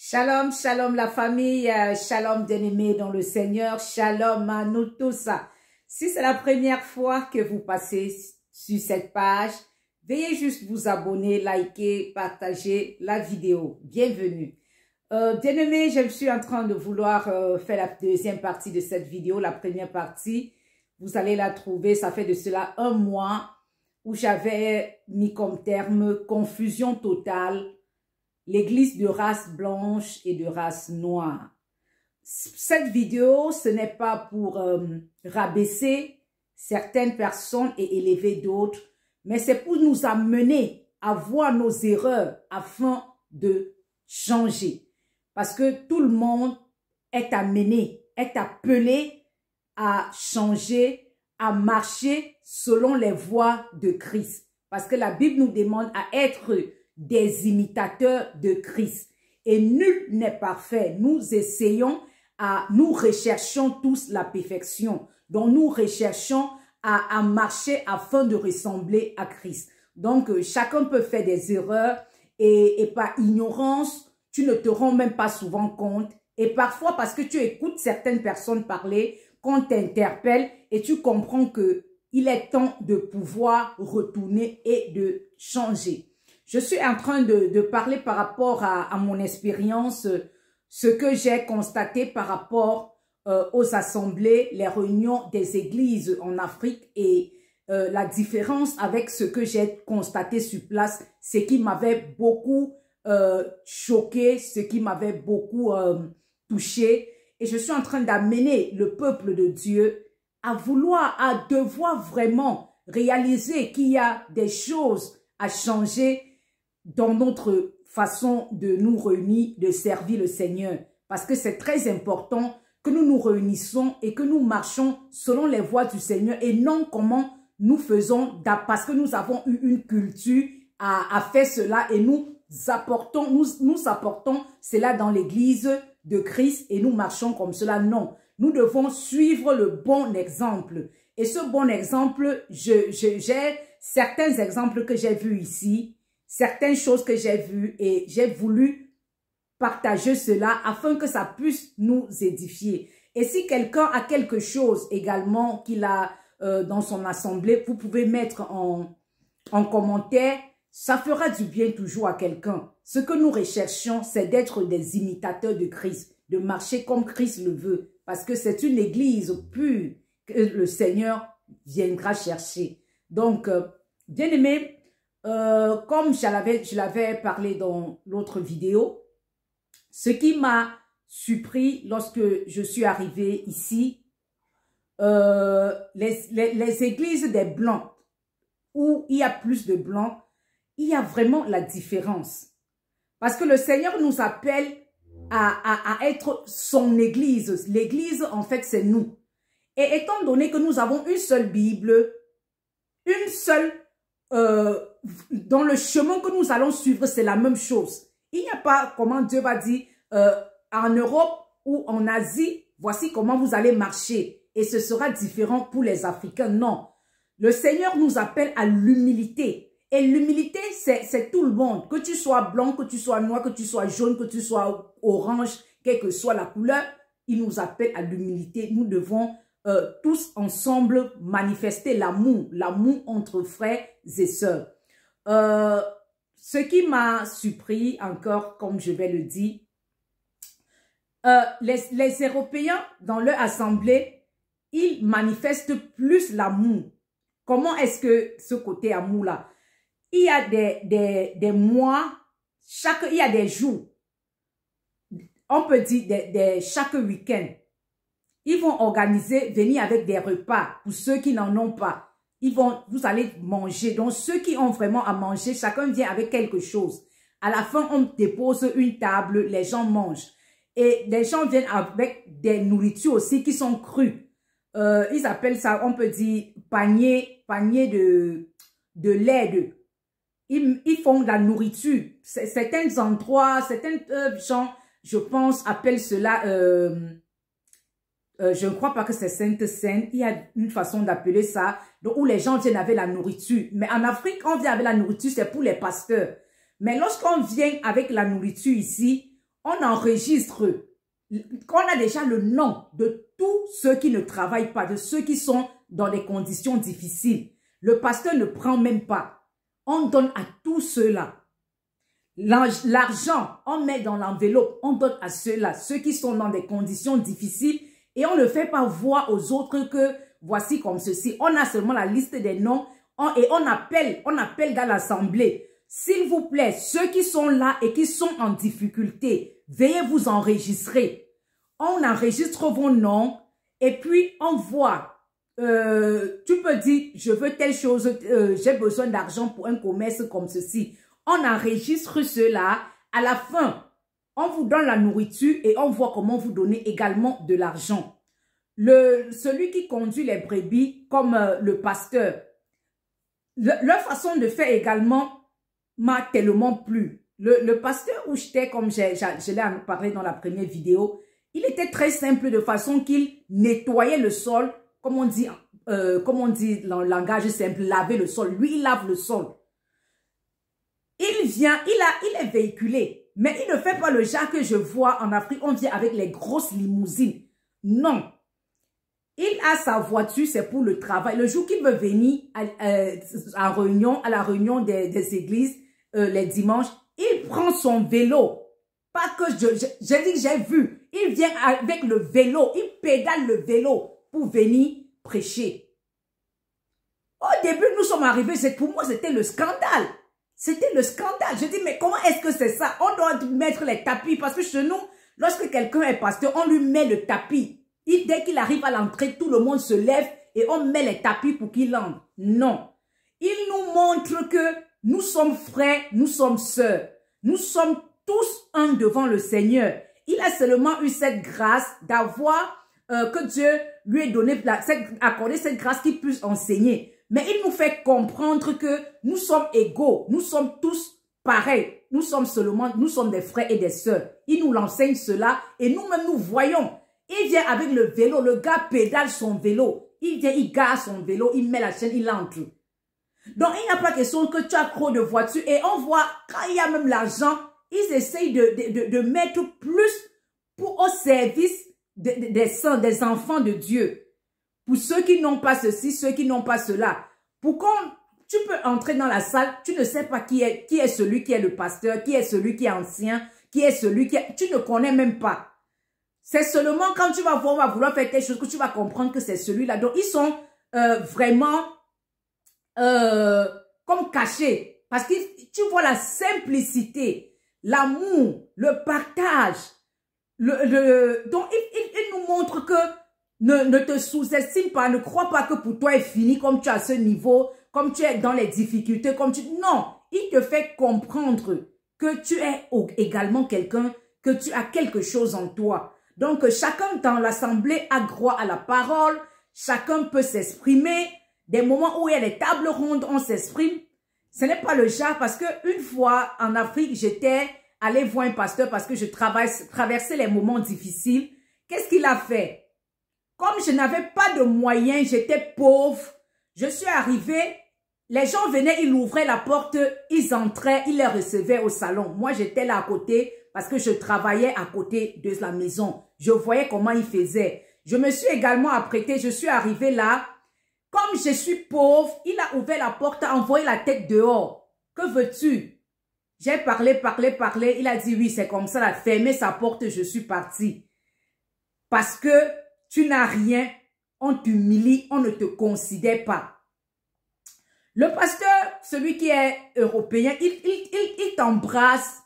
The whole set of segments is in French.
Shalom, shalom la famille, shalom bien-aimés dans le Seigneur, shalom à nous tous. Si c'est la première fois que vous passez sur cette page, veuillez juste vous abonner, liker, partager la vidéo. Bienvenue. Bien-aimés, je suis en train de vouloir faire la deuxième partie de cette vidéo. La première partie, vous allez la trouver, ça fait de cela un mois où j'avais mis comme terme confusion totale. L'église de race blanche et de race noire. Cette vidéo, ce n'est pas pour rabaisser certaines personnes et élever d'autres, mais c'est pour nous amener à voir nos erreurs afin de changer. Parce que tout le monde est amené, est appelé à changer, à marcher selon les voies de Christ. Parce que la Bible nous demande à être des imitateurs de Christ. Et nul n'est parfait. Nous essayons nous recherchons tous la perfection. Donc nous recherchons à marcher afin de ressembler à Christ. Donc chacun peut faire des erreurs et par ignorance, tu ne te rends même pas souvent compte. Et parfois parce que tu écoutes certaines personnes parler, qu'on t'interpelle et tu comprends que il est temps de pouvoir retourner et de changer. Je suis en train de parler par rapport à mon expérience, ce que j'ai constaté par rapport aux assemblées, les réunions des églises en Afrique et la différence avec ce que j'ai constaté sur place, ce qui m'avait beaucoup choqué, ce qui m'avait beaucoup touché. Et je suis en train d'amener le peuple de Dieu à devoir vraiment réaliser qu'il y a des choses à changer dans notre façon de nous réunir, de servir le Seigneur. Parce que c'est très important que nous nous réunissons et que nous marchons selon les voies du Seigneur et non comment nous faisons, parce que nous avons eu une culture à faire cela et nous apportons cela dans l'église de Christ et nous marchons comme cela. Non, nous devons suivre le bon exemple. Et ce bon exemple, j'ai certains exemples que j'ai vus ici, certaines choses que j'ai vues et j'ai voulu partager cela afin que ça puisse nous édifier. Et si quelqu'un a quelque chose également qu'il a dans son assemblée, vous pouvez mettre en commentaire. Ça fera du bien toujours à quelqu'un. Ce que nous recherchons, c'est d'être des imitateurs de Christ, de marcher comme Christ le veut. Parce que c'est une église pure que le Seigneur viendra chercher. Donc, bien aimé, comme je l'avais parlé dans l'autre vidéo, ce qui m'a surpris lorsque je suis arrivée ici, les églises des Blancs, où il y a plus de Blancs, il y a vraiment la différence. Parce que le Seigneur nous appelle à être son église. L'église, en fait, c'est nous. Et étant donné que nous avons une seule Bible, une seule dans le chemin que nous allons suivre, c'est la même chose. Il n'y a pas comment Dieu va dire en Europe ou en Asie, voici comment vous allez marcher. Et ce sera différent pour les Africains. Non. Le Seigneur nous appelle à l'humilité. Et l'humilité, c'est tout le monde. Que tu sois blanc, que tu sois noir, que tu sois jaune, que tu sois orange, quelle que soit la couleur, il nous appelle à l'humilité. Nous devons tous ensemble manifester l'amour entre frères et sœurs. Ce qui m'a surpris encore, comme je vais le dire, les Européens dans leur assemblée, ils manifestent plus l'amour. Comment est-ce que ce côté amour-là? Il y a des mois, il y a des jours, on peut dire chaque week-end. Ils vont organiser, venir avec des repas pour ceux qui n'en ont pas. Vous allez manger. Donc, ceux qui ont vraiment à manger, chacun vient avec quelque chose. À la fin, on dépose une table, les gens mangent. Et les gens viennent avec des nourritures aussi qui sont crues. Ils appellent ça, on peut dire, panier de lait. Ils font de la nourriture. Certains endroits, certains gens, je pense, appellent cela... je ne crois pas que c'est Sainte Seine. Il y a une façon d'appeler ça, donc, où les gens viennent avec la nourriture. Mais en Afrique, on vient avec la nourriture, c'est pour les pasteurs. Mais lorsqu'on vient avec la nourriture ici, on enregistre, on a déjà le nom de tous ceux qui ne travaillent pas, de ceux qui sont dans des conditions difficiles. Le pasteur ne prend même pas. On donne à tous ceux-là. L'argent, on met dans l'enveloppe, on donne à ceux-là, ceux qui sont dans des conditions difficiles, et on ne fait pas voir aux autres que voici comme ceci. On a seulement la liste des noms et on appelle dans l'assemblée. S'il vous plaît, ceux qui sont là et qui sont en difficulté, veuillez vous enregistrer. On enregistre vos noms et puis on voit. Tu peux dire, je veux telle chose, j'ai besoin d'argent pour un commerce comme ceci. On enregistre cela. À la fin, on vous donne la nourriture et on voit comment vous donner également de l'argent. Celui qui conduit les brebis, comme le pasteur, leur façon de faire également m'a tellement plu. Le pasteur où j'étais, comme je l'ai parlé dans la première vidéo, il était très simple de façon qu'il nettoyait le sol, comme on dit dans le langage simple, laver le sol. Lui, il lave le sol. Il vient, il est véhiculé, mais il ne fait pas le genre que je vois en Afrique. On vient avec les grosses limousines. Non. Il a sa voiture, c'est pour le travail. Le jour qu'il veut venir à la réunion des églises, les dimanches, il prend son vélo. Pas que j'ai dit que j'ai vu. Il vient avec le vélo. Il pédale le vélo pour venir prêcher. Au début, nous sommes arrivés. Pour moi, c'était le scandale. C'était le scandale. Je dis, mais comment est-ce que c'est ça? On doit mettre les tapis. Parce que chez nous, lorsque quelqu'un est pasteur, on lui met le tapis. Dès qu'il arrive à l'entrée, tout le monde se lève et on met les tapis pour qu'il entre. Non. Il nous montre que nous sommes frères, nous sommes sœurs. Nous sommes tous un devant le Seigneur. Il a seulement eu cette grâce d'avoir, que Dieu lui ait donné, accordé cette grâce qu'il puisse enseigner. Mais il nous fait comprendre que nous sommes égaux. Nous sommes tous pareils. Nous sommes des frères et des sœurs. Il nous l'enseigne cela et nous-mêmes nous voyons. Il vient avec le vélo, le gars pédale son vélo. Il vient, il gare son vélo, il met la chaîne, il entre. Donc, il n'y a pas question que tu as trop de voitures. Et on voit, quand il y a même l'argent, ils essayent de mettre plus au service des enfants de Dieu. Pour ceux qui n'ont pas ceci, ceux qui n'ont pas cela. Pour quand tu peux entrer dans la salle, tu ne sais pas qui est celui qui est le pasteur, qui est celui qui est ancien, qui est celui qui est... Tu ne connais même pas. C'est seulement quand tu vas voir, on va vouloir faire quelque chose que tu vas comprendre que c'est celui-là. Donc, ils sont vraiment comme cachés. Parce que tu vois la simplicité, l'amour, le partage. Donc, il nous montre que ne te sous-estime pas, ne crois pas que pour toi est fini comme tu es à ce niveau, comme tu es dans les difficultés, Non, il te fait comprendre que tu es également quelqu'un, que tu as quelque chose en toi. Donc, chacun dans l'assemblée a droit à la parole. Chacun peut s'exprimer. Des moments où il y a des tables rondes, on s'exprime. Ce n'est pas le genre parce que une fois en Afrique, j'étais allée voir un pasteur parce que je traversais les moments difficiles. Qu'est-ce qu'il a fait? Comme je n'avais pas de moyens, j'étais pauvre. Je suis arrivée. Les gens venaient, ils ouvraient la porte, ils entraient, ils les recevaient au salon. Moi, j'étais là à côté parce que je travaillais à côté de la maison. Je voyais comment ils faisaient. Je me suis également apprêtée, je suis arrivée là. Comme je suis pauvre, il a ouvert la porte, a envoyé la tête dehors. Que veux-tu? J'ai parlé. Il a dit oui, c'est comme ça, il a fermé sa porte, je suis partie. Parce que tu n'as rien, on t'humilie, on ne te considère pas. Le pasteur, celui qui est européen, il t'embrasse.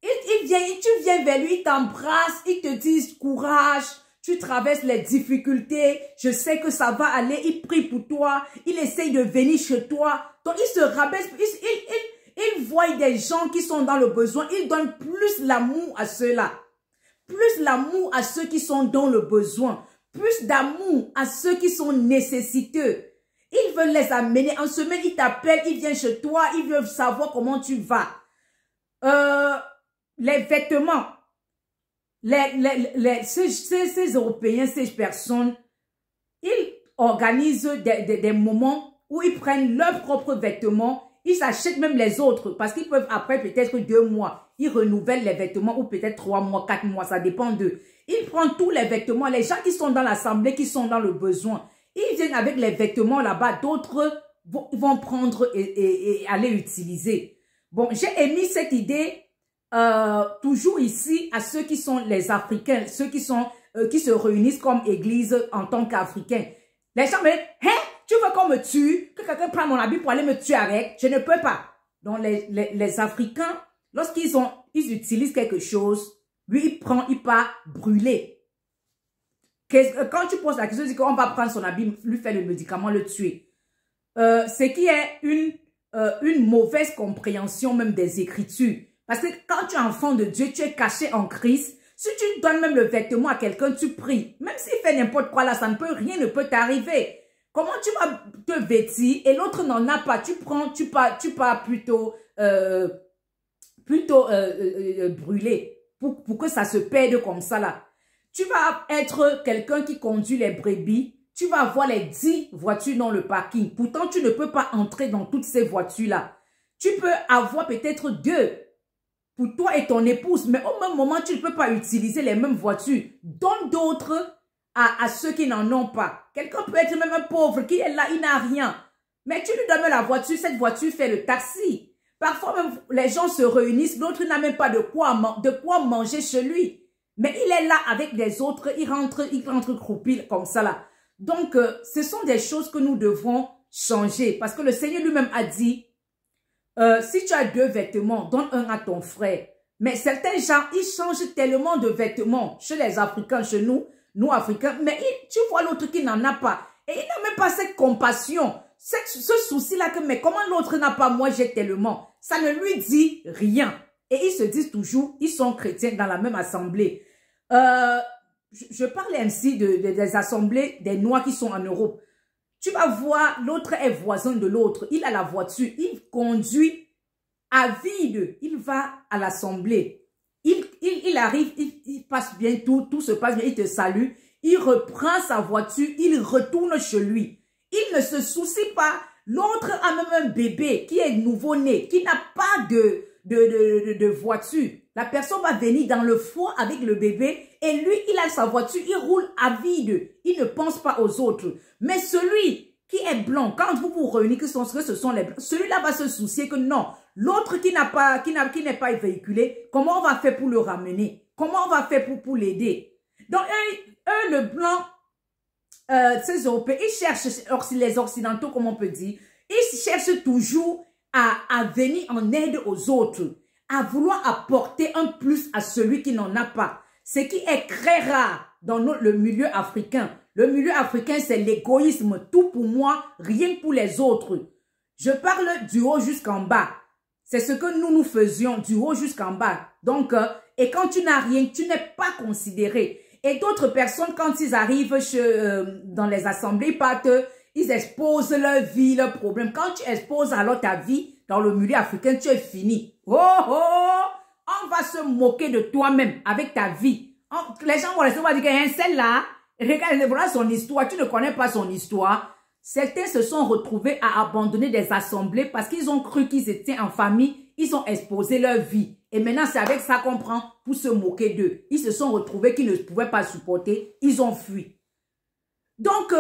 Tu viens vers lui, il t'embrasse, il te dit courage, tu traverses les difficultés, je sais que ça va aller, il prie pour toi, il essaye de venir chez toi. Donc il se rabaisse, il voit des gens qui sont dans le besoin, il donne plus l'amour à ceux-là. Plus l'amour à ceux qui sont dans le besoin, plus d'amour à ceux qui sont nécessiteux. Il veut les amener. En semaine, il t'appelle, il vient chez toi, il veut savoir comment tu vas. Les vêtements. Ces Européens, ces personnes, ils organisent des moments où ils prennent leurs propres vêtements. Ils s'achètent même les autres parce qu'ils peuvent après peut-être 2 mois. ils renouvellent les vêtements, ou peut-être 3 mois, 4 mois, ça dépend d'eux. Ils prennent tous les vêtements, les gens qui sont dans l'assemblée, qui sont dans le besoin, ils viennent avec les vêtements là-bas, d'autres vont prendre et aller utiliser. Bon, j'ai émis cette idée toujours ici à ceux qui sont les Africains, ceux qui se réunissent comme église en tant qu'Africains. Les gens me disent, hein, tu veux qu'on me tue, que quelqu'un prenne mon habit pour aller me tuer avec? Je ne peux pas. Donc les Africains, lorsqu'ils utilisent quelque chose, lui il part brûler. Quand tu poses la question, c'est qu'on va prendre son habit, lui faire le médicament, le tuer. Ce qui est une mauvaise compréhension même des Écritures. Parce que quand tu es enfant de Dieu, tu es caché en Christ. Si tu donnes même le vêtement à quelqu'un, tu pries. Même s'il fait n'importe quoi là, rien ne peut t'arriver. Comment tu vas te vêtir et l'autre n'en a pas? Tu pars plutôt brûler pour que ça se perde comme ça là. Tu vas être quelqu'un qui conduit les brebis. Tu vas avoir les 10 voitures dans le parking. Pourtant, tu ne peux pas entrer dans toutes ces voitures-là. Tu peux avoir peut-être 2 pour toi et ton épouse, mais au même moment, tu ne peux pas utiliser les mêmes voitures. Donne d'autres à ceux qui n'en ont pas. Quelqu'un peut être même un pauvre qui est là, il n'a rien. Mais tu lui donnes la voiture, cette voiture fait le taxi. Parfois, même, les gens se réunissent, l'autre n'a même pas de quoi manger chez lui. Mais il est là avec les autres, il rentre croupi comme ça là. Donc, ce sont des choses que nous devons changer. Parce que le Seigneur lui-même a dit, si tu as 2 vêtements, donne un à ton frère. Mais certains gens, ils changent tellement de vêtements chez les Africains, chez nous Africains. Mais tu vois l'autre qui n'en a pas. Et il n'a même pas cette compassion, ce souci-là que, mais comment l'autre n'a pas, moi j'ai tellement. Ça ne lui dit rien. Et ils se disent toujours, ils sont chrétiens dans la même assemblée. Je parle ainsi des assemblées des Noirs qui sont en Europe. Tu vas voir, l'autre est voisin de l'autre. Il a la voiture, il conduit à vide. Il va à l'assemblée. Il arrive, il passe bien, tout se passe bien, il te salue. Il reprend sa voiture, il retourne chez lui. Il ne se soucie pas. L'autre a même un bébé qui est nouveau-né, qui n'a pas de voiture. La personne va venir dans le foie avec le bébé et lui, il a sa voiture, il roule à vide. Il ne pense pas aux autres. Mais celui qui est blanc, quand vous vous réunissez, que ce sont les blancs, celui-là va se soucier que non, l'autre qui n'est pas véhiculé, comment on va faire pour le ramener? Comment on va faire pour l'aider? Donc, eux, le blanc, ces Européens, ils cherchent, les Occidentaux, comme on peut dire, ils cherchent toujours à venir en aide aux autres, à vouloir apporter un plus à celui qui n'en a pas. Ce qui est très rare dans le milieu africain. Le milieu africain, c'est l'égoïsme. Tout pour moi, rien pour les autres. Je parle du haut jusqu'en bas. C'est ce que nous faisions du haut jusqu'en bas. Donc, et quand tu n'as rien, tu n'es pas considéré. Et d'autres personnes, quand ils arrivent dans les assemblées, ils exposent leur vie, leurs problèmes. Quand tu exposes alors ta vie dans le milieu africain, tu es fini. Oh, oh, on va se moquer de toi-même avec ta vie. Les gens vont rester, on va dire que celle-là, regarde, voilà son histoire, tu ne connais pas son histoire. Certains se sont retrouvés à abandonner des assemblées parce qu'ils ont cru qu'ils étaient en famille, ils ont exposé leur vie. Et maintenant, c'est avec ça qu'on prend pour se moquer d'eux. Ils se sont retrouvés qu'ils ne pouvaient pas supporter, ils ont fui. Donc,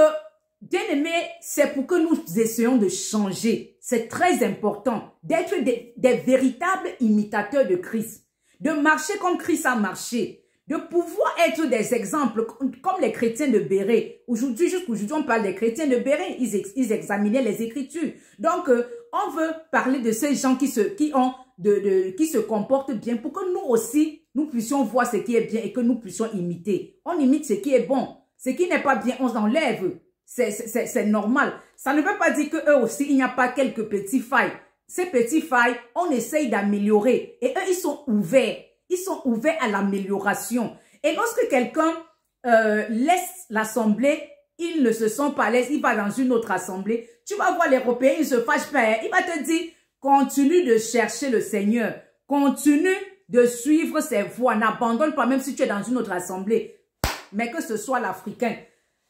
bien aimé, c'est pour que nous essayons de changer. C'est très important d'être des véritables imitateurs de Christ, de marcher comme Christ a marché, de pouvoir être des exemples comme les chrétiens de Béret. Aujourd'hui, jusqu'aujourd'hui, on parle des chrétiens de Béret. Ils examinaient les Écritures. Donc, on veut parler de ces gens qui se comportent bien pour que nous aussi, nous puissions voir ce qui est bien et que nous puissions imiter. On imite ce qui est bon. Ce qui n'est pas bien, on s'enlève. C'est normal. Ça ne veut pas dire qu'eux aussi, il n'y a pas quelques petits failles. Ces petits failles, on essaye d'améliorer. Et eux, ils sont ouverts. Ils sont ouverts à l'amélioration. Et lorsque quelqu'un laisse l'assemblée, il ne se sent pas à l'aise, il va dans une autre assemblée. Tu vas voir les Européens, ils se fâchent pas. Il va te dire, continue de chercher le Seigneur. Continue de suivre ses voies. N'abandonne pas, même si tu es dans une autre assemblée. Mais que ce soit l'Africain.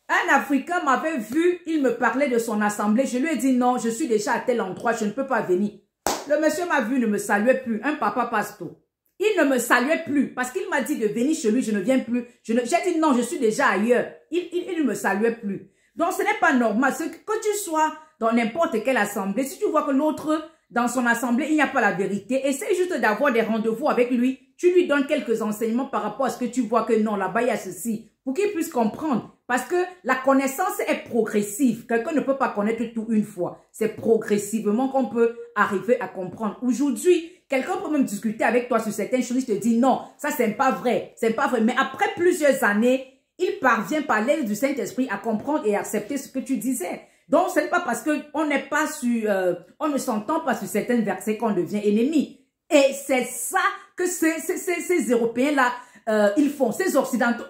Un Africain m'avait vu, il me parlait de son assemblée. Je lui ai dit non, je suis déjà à tel endroit, je ne peux pas venir. Le monsieur m'a vu, ne me saluait plus. Un papa pasto. Il ne me saluait plus parce qu'il m'a dit de venir chez lui, je ne viens plus. J'ai dit non, je suis déjà ailleurs. Il ne me saluait plus. Donc, ce n'est pas normal. Que tu sois dans n'importe quelle assemblée, si tu vois que l'autre, dans son assemblée, il n'y a pas la vérité, essaye juste d'avoir des rendez-vous avec lui. Tu lui donnes quelques enseignements par rapport à ce que tu vois que non, là-bas, il y a ceci, pour qu'il puisse comprendre. Parce que la connaissance est progressive. Quelqu'un ne peut pas connaître tout une fois. C'est progressivement qu'on peut arriver à comprendre. Aujourd'hui, quelqu'un peut même discuter avec toi sur certaines choses. Il te dit non, ça c'est pas vrai. C'est pas vrai. Mais après plusieurs années, il parvient par l'aide du Saint-Esprit à comprendre et à accepter ce que tu disais. Donc, ce n'est pas parce qu'on n'est pas sur, on ne s'entend pas sur certains versets qu'on devient ennemi. Et c'est ça que ces Européens-là, ils font, ces Occidentaux.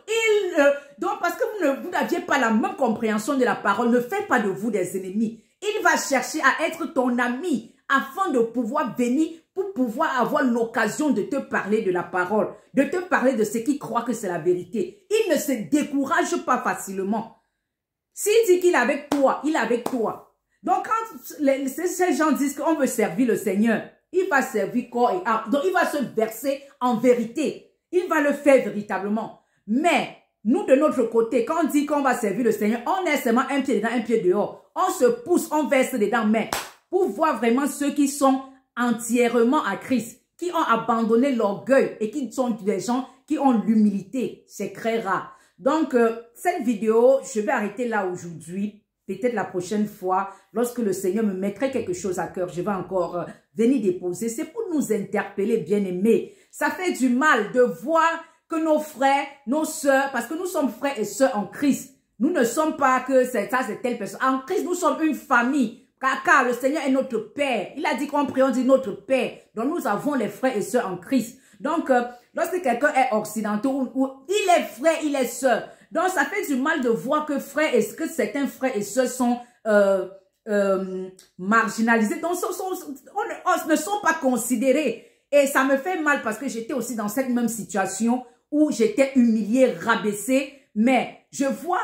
Donc, parce que vous n'aviez pas la même compréhension de la parole, ne faites pas de vous des ennemis. Il va chercher à être ton ami afin de pouvoir venir, pour pouvoir avoir l'occasion de te parler de la parole, de te parler de ce qu'il croit que c'est la vérité. Il ne se décourage pas facilement. S'il dit qu'il est avec toi, il est avec toi. Donc, quand ces gens disent qu'on veut servir le Seigneur, il va servir corps et âme. Donc, il va se verser en vérité. Il va le faire véritablement. Mais, nous, de notre côté, quand on dit qu'on va servir le Seigneur, on est seulement un pied dedans, un pied dehors. On se pousse, on verse dedans. Mais, pour voir vraiment ceux qui sont entièrement à Christ, qui ont abandonné l'orgueil et qui sont des gens qui ont l'humilité, c'est très rare. Donc, cette vidéo, je vais arrêter là aujourd'hui. Peut-être la prochaine fois, lorsque le Seigneur me mettrait quelque chose à cœur, je vais encore venir déposer. C'est pour nous interpeller, bien-aimés. Ça fait du mal de voir que nos frères, nos sœurs, parce que nous sommes frères et sœurs en Christ. Nous ne sommes pas que ça, c'est telle personne. En Christ, nous sommes une famille. Car le Seigneur est notre Père. Il a dit qu'on prie, on dit notre Père. Donc, nous avons les frères et sœurs en Christ. Donc, lorsque quelqu'un est occidental, ou il est frère, il est sœur. Donc, ça fait du mal de voir que certains frères et sœurs sont marginalisés. Donc, ne sont pas considérés. Et ça me fait mal parce que j'étais aussi dans cette même situation où j'étais humiliée, rabaissée. Mais je vois,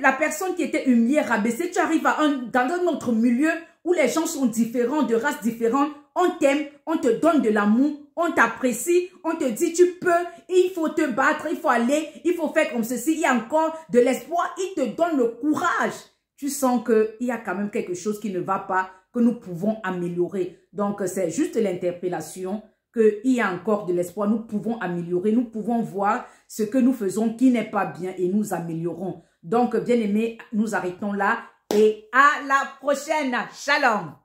la personne qui était humiliée, rabaissée, tu arrives dans un autre milieu où les gens sont différents, de races différentes. On t'aime, on te donne de l'amour, on t'apprécie, on te dit tu peux, il faut te battre, il faut aller, il faut faire comme ceci, il y a encore de l'espoir, il te donne le courage. Tu sens qu'il y a quand même quelque chose qui ne va pas, que nous pouvons améliorer. Donc, c'est juste l'interpellation qu'il y a encore de l'espoir, nous pouvons améliorer, nous pouvons voir ce que nous faisons qui n'est pas bien et nous améliorons. Donc, bien aimés, nous arrêtons là et à la prochaine. Shalom.